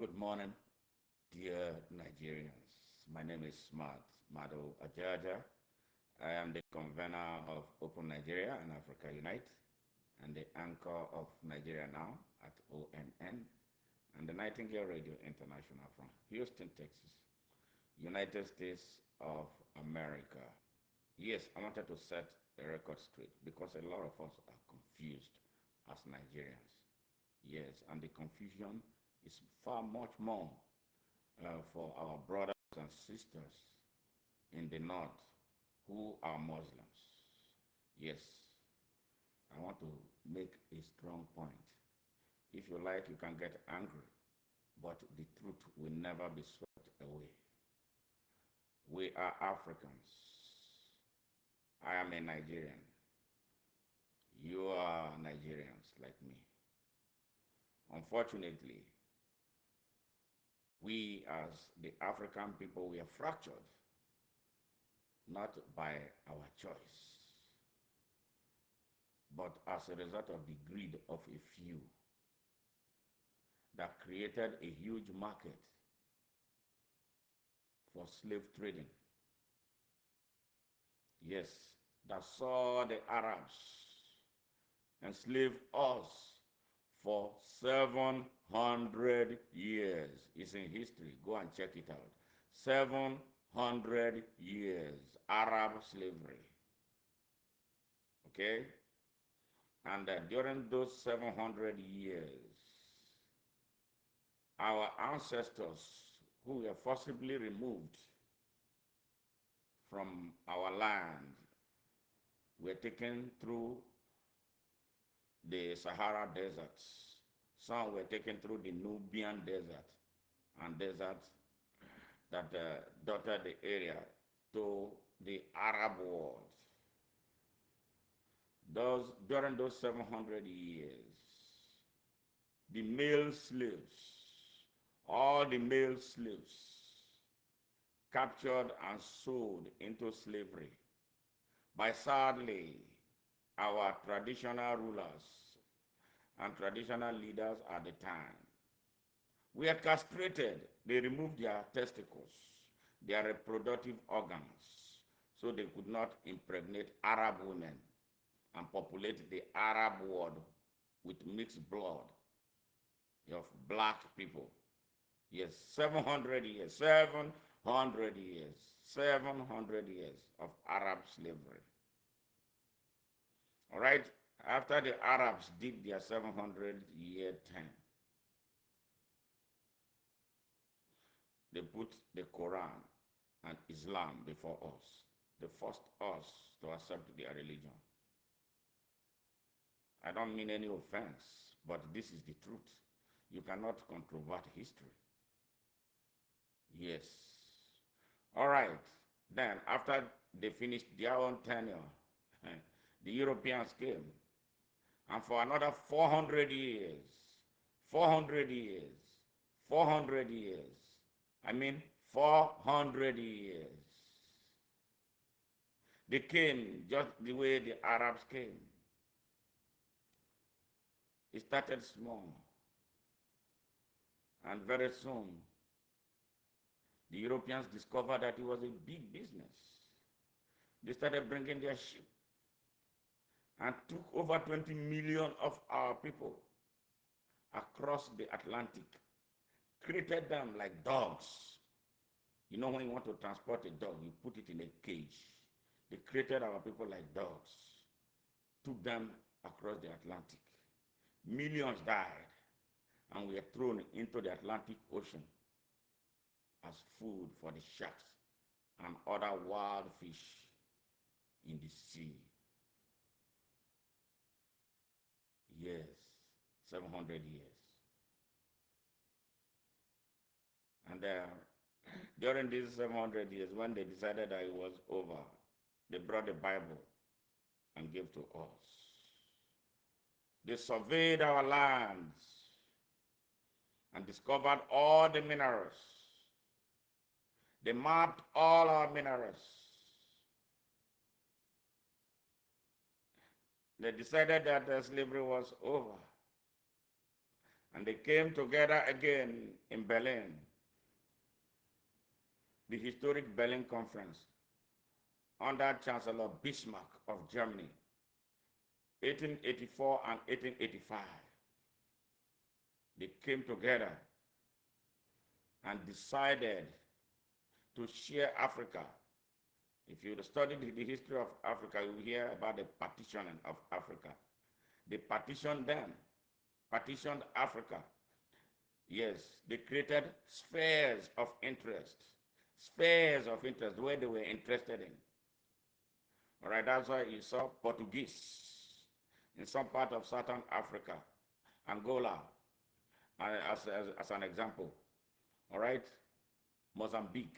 Good morning, dear Nigerians. My name is Mado Ajaja. I am the convener of Open Nigeria and Africa Unite and the anchor of Nigeria Now at ONN and the Nightingale Radio International from Houston, Texas, United States of America. Yes, I wanted to set the record straight because a lot of us are confused as Nigerians. Yes, and the confusion is far much more for our brothers and sisters in the north who are Muslims. Yes, I want to make a strong point. If you like, you can get angry, but the truth will never be swept away. We are Africans. I am a Nigerian. You are Nigerians like me. Unfortunately, we as the African people, we are fractured, not by our choice, but as a result of the greed of a few that created a huge market for slave trading. Yes, that saw the Arabs enslave us for 700 years. It's in history. Go and check it out. 700 years, Arab slavery. Okay? And during those 700 years, our ancestors who were forcibly removed from our land were taken through the Sahara deserts. Some were taken through the Nubian desert and deserts that dotted the area to the Arab world. During those 700 years, the male slaves, all the male slaves captured and sold into slavery by sadly our traditional rulers and traditional leaders at the time. We are castrated. They removed their testicles, their reproductive organs, so they could not impregnate Arab women and populate the Arab world with mixed blood of black people. Yes, 700 years, 700 years, 700 years of Arab slavery. All right, after the Arabs did their 700-year term, they put the Quran and Islam before us. They forced us to accept their religion. I don't mean any offense, but this is the truth. You cannot controvert history. Yes. All right. Then, after they finished their own tenure, the Europeans came. And for another 400 years, 400 years, 400 years, I mean 400 years, they came just the way the Arabs came. It started small. And very soon, the Europeans discovered that it was a big business. They started bringing their ship and took over 20 million of our people across the Atlantic, created them like dogs. You know, when you want to transport a dog, you put it in a cage. They created our people like dogs, took them across the Atlantic. Millions died, and we were thrown into the Atlantic Ocean as food for the sharks and other wild fish in the sea. Yes, 700 years. And during these 700 years, when they decided that it was over, they brought the Bible and gave to us. They surveyed our lands and discovered all the minerals. They mapped all our minerals. They decided that the slavery was over. And they came together again in Berlin, the historic Berlin Conference, under Chancellor Bismarck of Germany, 1884 and 1885. They came together and decided to share Africa. If you study the history of Africa, you hear about the partitioning of Africa. They partitioned them, partitioned Africa. Yes, they created spheres of interest where they were interested in. All right, that's why you saw Portuguese in some part of Southern Africa, Angola, as an example. All right, Mozambique,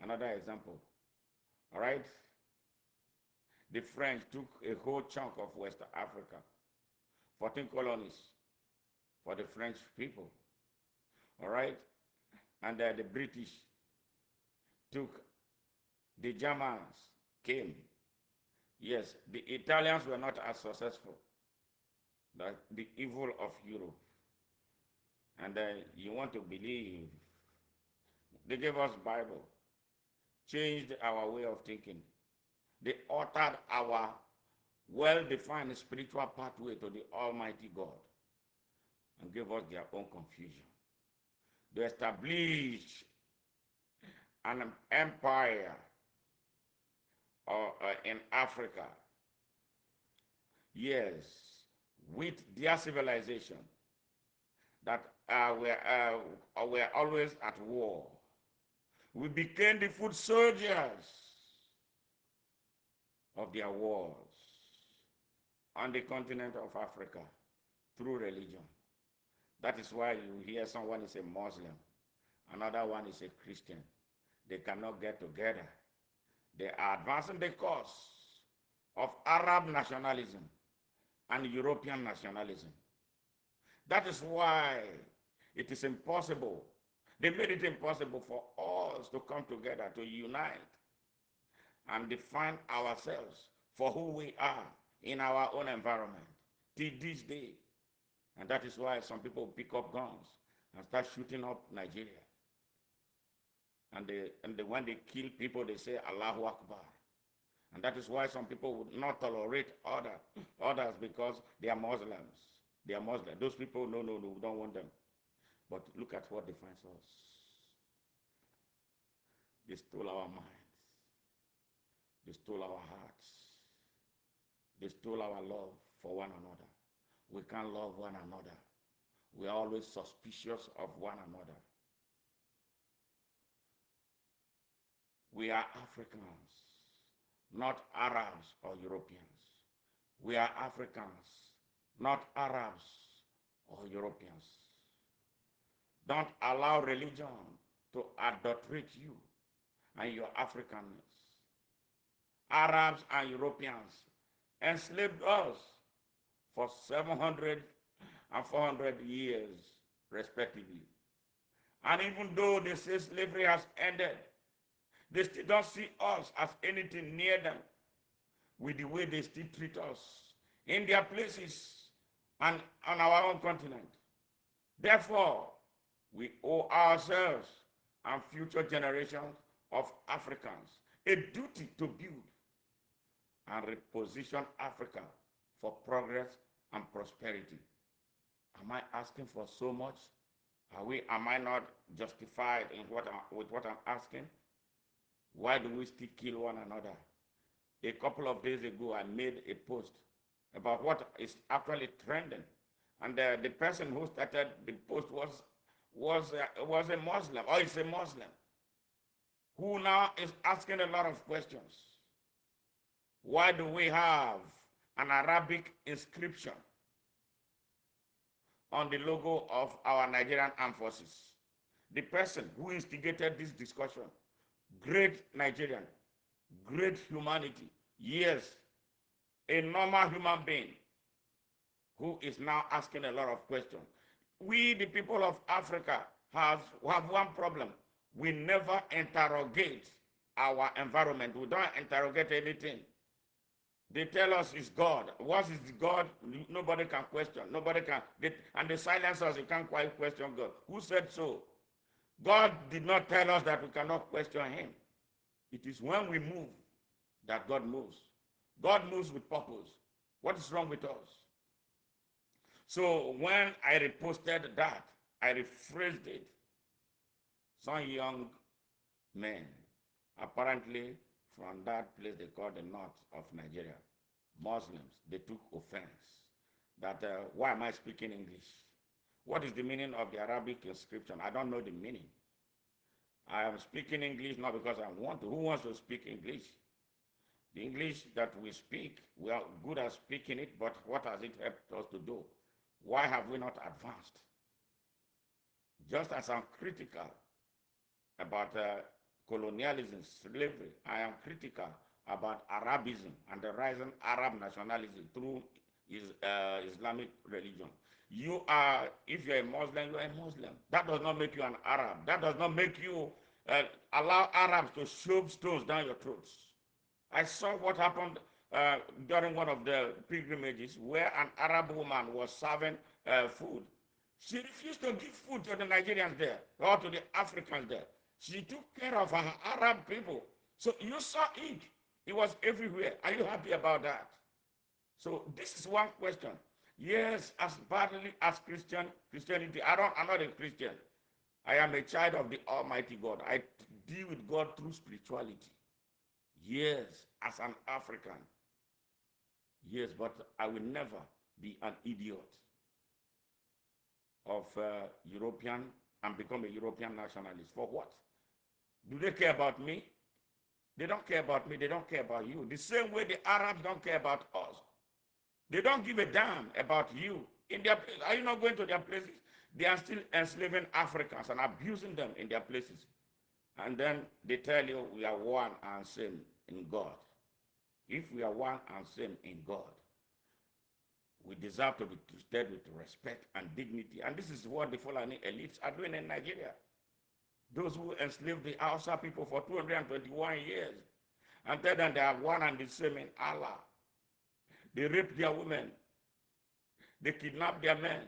another example. All right, the French took a whole chunk of West Africa, 14 colonies for the French people. All right, and the British took, the Germans came. Yes, the Italians were not as successful. That's the evil of Europe. And you want to believe, they gave us Bible, changed our way of thinking. They altered our well-defined spiritual pathway to the Almighty God and gave us their own confusion. They established an empire in Africa, yes, with their civilization that were always at war. We became the foot soldiers of their wars on the continent of Africa through religion. That is why you hear someone is a Muslim, another one is a Christian. They cannot get together. They are advancing the cause of Arab nationalism and European nationalism. That is why it is impossible. They made it impossible for us to come together, to unite, and define ourselves for who we are in our own environment till this day. And that is why some people pick up guns and start shooting up Nigeria. And when they kill people, they say Allahu Akbar. And that is why some people would not tolerate others because they are Muslims. They are Muslims. Those people, no, we don't want them. But look at what defines us. They stole our minds. They stole our hearts. They stole our love for one another. We can't love one another. We are always suspicious of one another. We are Africans, not Arabs or Europeans. We are Africans, not Arabs or Europeans. Don't allow religion to adulterate you and your Africanness. Arabs and Europeans enslaved us for 700 and 400 years, respectively. And even though they say slavery has ended, they still don't see us as anything near them with the way they still treat us in their places and on our own continent. Therefore, we owe ourselves and future generations of Africans a duty to build and reposition Africa for progress and prosperity. Am I asking for so much? Am I not justified with what I'm asking? Why do we still kill one another? A couple of days ago, I made a post about what is actually trending. And the person who started the post was a Muslim, or is a Muslim, who now is asking a lot of questions. Why do we have an Arabic inscription on the logo of our Nigerian armed forces? The person who instigated this discussion, great Nigerian, great humanity, yes, a normal human being who is now asking a lot of questions. We, the people of Africa, have one problem. We never interrogate our environment. We don't interrogate anything. They tell us it's God. What is God? Nobody can question. Nobody can. And they silence us. You can't quite question God. Who said so? God did not tell us that we cannot question him. It is when we move that God moves. God moves with purpose. What is wrong with us? So when I reposted that, I rephrased it. Some young men, apparently from that place they call the north of Nigeria, Muslims, they took offense that why am I speaking English? What is the meaning of the Arabic inscription? I don't know the meaning. I am speaking English not because I want to. Who wants to speak English? The English that we speak, we are good at speaking it, but what has it helped us to do? Why have we not advanced? Just as I'm critical about colonialism, slavery, I am critical about Arabism and the rising Arab nationalism through Islamic religion. You are, if you're a Muslim, you're a Muslim. That does not make you an Arab. That does not make you allow Arabs to shove stones down your throats. I saw what happened during one of the pilgrimages where an Arab woman was serving food. She refused to give food to the Nigerians there or to the Africans there. She took care of her Arab people. So you saw it. It was everywhere. Are you happy about that? So this is one question. Yes, as badly as Christianity, I'm not a Christian. I am a child of the Almighty God. I deal with God through spirituality. Yes, as an African. Yes, but I will never be an idiot of European and become a European nationalist. For what? Do they care about me? They don't care about me. They don't care about you. The same way the Arabs don't care about us. They don't give a damn about you. In their, are you not going to their places? They are still enslaving Africans and abusing them in their places. And then they tell you we are one and same in God. If we are one and same in God, we deserve to be treated with respect and dignity. And this is what the Fulani elites are doing in Nigeria. Those who enslaved the Hausa people for 221 years and tell them they are one and the same in Allah. They rape their women. They kidnap their men.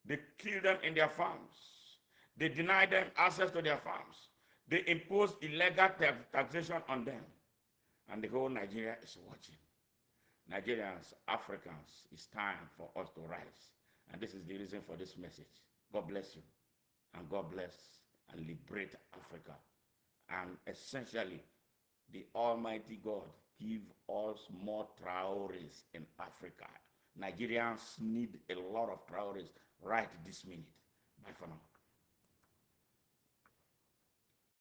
They kill them in their farms. They deny them access to their farms. They impose illegal taxation on them. And the whole Nigeria is watching. Nigerians, Africans, it's time for us to rise. And this is the reason for this message. God bless you. And God bless and liberate Africa. And essentially, the Almighty God give us more Traores in Africa. Nigerians need a lot of Traores right this minute. Bye for now.